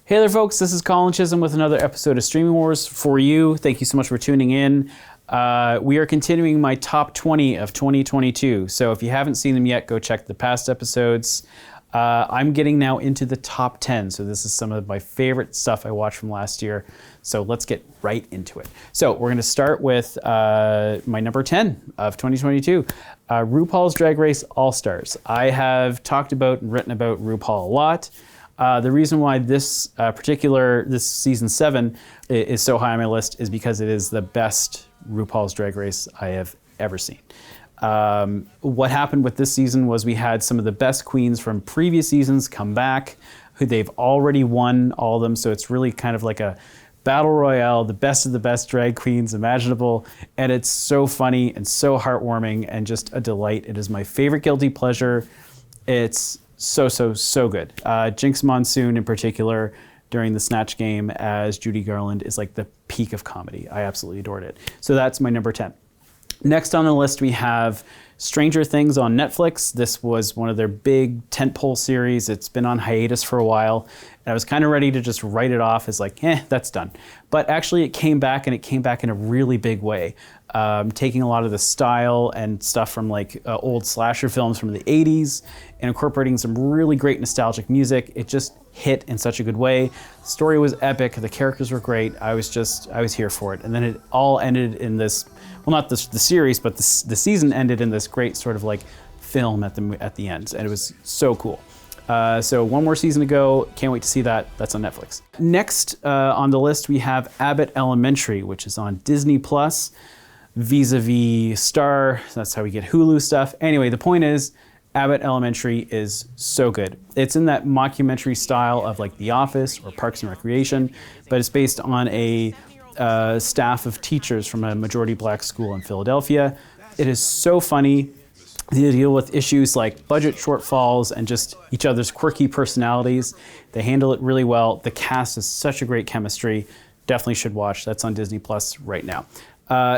Hey there folks, this is Colin Chisholm with another episode of Streaming Wars for you. Thank you so much for tuning in. We are continuing my top 20 of 2022. So if you haven't seen them yet, go check the past episodes. I'm getting now into the top 10. So this is some of my favorite stuff I watched from last year. So let's get right into it. So we're going to start with my number 10 of 2022, RuPaul's Drag Race All-Stars. I have talked about and written about RuPaul a lot. The reason why this this season 7 is so high on my list is because it is the best RuPaul's Drag Race I have ever seen. What happened with this season was we had some of the best queens from previous seasons come back, who they've already won all of them, so it's really kind of like a battle royale, the best of the best drag queens imaginable, and it's so funny and so heartwarming and just a delight. It is my favorite guilty pleasure. It's so good. Jinx Monsoon in particular during the Snatch game as Judy Garland is like the peak of comedy. I absolutely adored it. So that's my number 10. Next on the list we have Stranger Things on Netflix. This was one of their big tentpole series. It's been on hiatus for a while. And I was kind of ready to just write it off as like, that's done. But actually it came back, and it came back in a really big way. Taking a lot of the style and stuff from like old slasher films from the 80s and incorporating some really great nostalgic music. It just hit in such a good way. The story was epic. The characters were great. I was here for it. And then it all ended in this, well, not the series, but the season ended in this great sort of like film at the end. And it was so cool. So one more season to go. Can't wait to see that. That's on Netflix. Next on the list, we have Abbott Elementary, which is on Disney+. Vis-a-vis Star. That's how we get Hulu stuff. Anyway, the point is, Abbott Elementary is so good. It's in that mockumentary style of like The Office or Parks and Recreation, but it's based on a staff of teachers from a majority black school in Philadelphia. It is so funny. They deal with issues like budget shortfalls and just each other's quirky personalities. They handle it really well. The cast is such a great chemistry. Definitely should watch. That's on Disney Plus right now.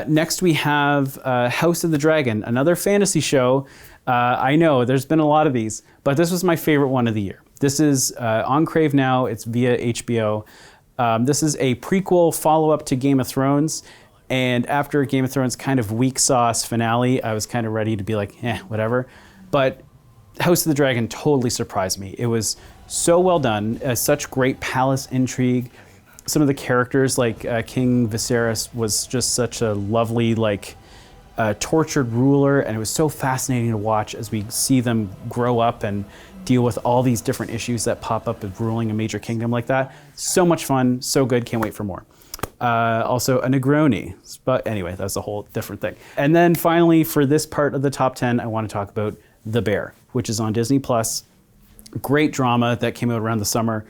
Next we have House of the Dragon, another fantasy show. I know there's been a lot of these, but this was my favorite one of the year. This is on Crave now. It's via HBO. This is a prequel follow-up to Game of Thrones. And after Game of Thrones kind of weak sauce finale, I was kind of ready to be like, whatever. But House of the Dragon totally surprised me. It was so well done, such great palace intrigue. Some of the characters, like King Viserys, was just such a lovely, tortured ruler, and it was so fascinating to watch as we see them grow up and deal with all these different issues that pop up with ruling a major kingdom like that. So much fun, so good, can't wait for more. Also a Negroni, but anyway, that's a whole different thing. And then finally, for this part of the top 10, I want to talk about The Bear, which is on Disney+. Great drama that came out around the summer.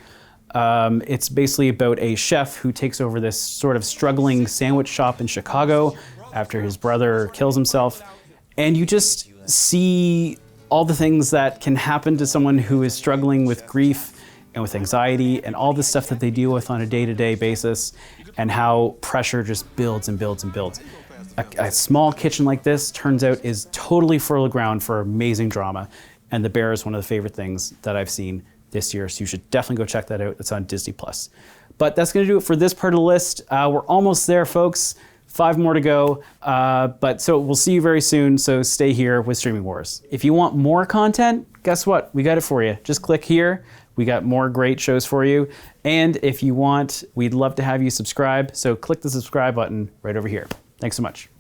It's basically about a chef who takes over this sort of struggling sandwich shop in Chicago after his brother kills himself. And you just see all the things that can happen to someone who is struggling with grief and with anxiety and all the stuff that they deal with on a day-to-day basis, and how pressure just builds and builds and builds. A small kitchen like this turns out is totally fertile ground for amazing drama. And The Bear is one of the favorite things that I've seen this year, so you should definitely go check that out. It's on Disney+. But that's going to do it for this part of the list. We're almost there, folks. 5 more to go. So we'll see you very soon, so stay here with Streaming Wars. If you want more content, guess what? We got it for you. Just click here. We got more great shows for you. And if you want, we'd love to have you subscribe, so click the subscribe button right over here. Thanks so much.